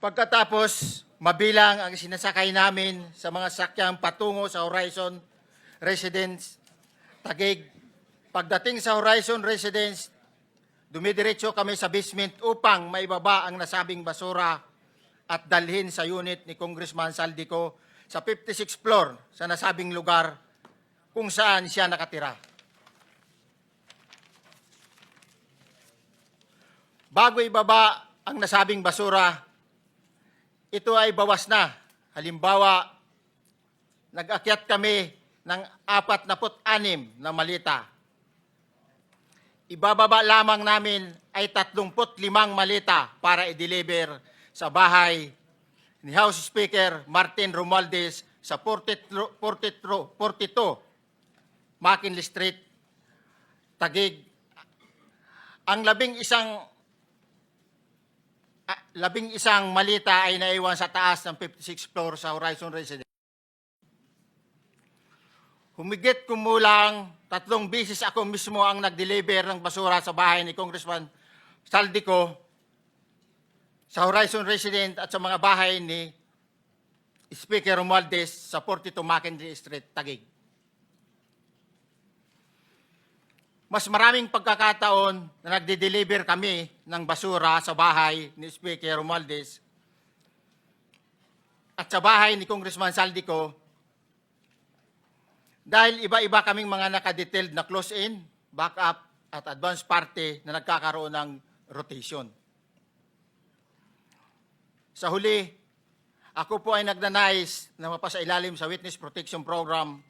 Pagkatapos, mabilang ang sinasakay namin sa mga sakyang patungo sa Horizon Residence, Taguig. Pagdating sa Horizon Residence, dumidiretso kami sa basement upang maibaba ang nasabing basura at dalhin sa unit ni Congressman Saldico sa 56th floor sa nasabing lugar kung saan siya nakatira. Bago ibaba ang nasabing basura, ito ay bawas na. Halimbawa, nag-akyat kami ng 46 na malita. Ibababa lamang namin ay 35 malita para i-deliver sa bahay ni House Speaker Martin Romualdez sa 42 McKinley Street, Taguig. Ang labing isang malita ay naiwan sa taas ng 56th floor sa Horizon Residence. Humigit kumulang 3 beses ako mismo ang nag-deliver ng basura sa bahay ni Congressman Saldico, sa Horizon Residence at sa mga bahay ni Speaker Romualdez sa 42 McKinley Street, Taguig. Mas maraming pagkakataon na nagde-deliver kami ng basura sa bahay ni Speaker Romualdez at sa bahay ni Congressman Saldico dahil iba-iba kaming mga nakadetailed na close-in, backup at advance party na nagkakaroon ng rotation. Sa huli, ako po ay nagnanais na mapasailalim sa Witness Protection Program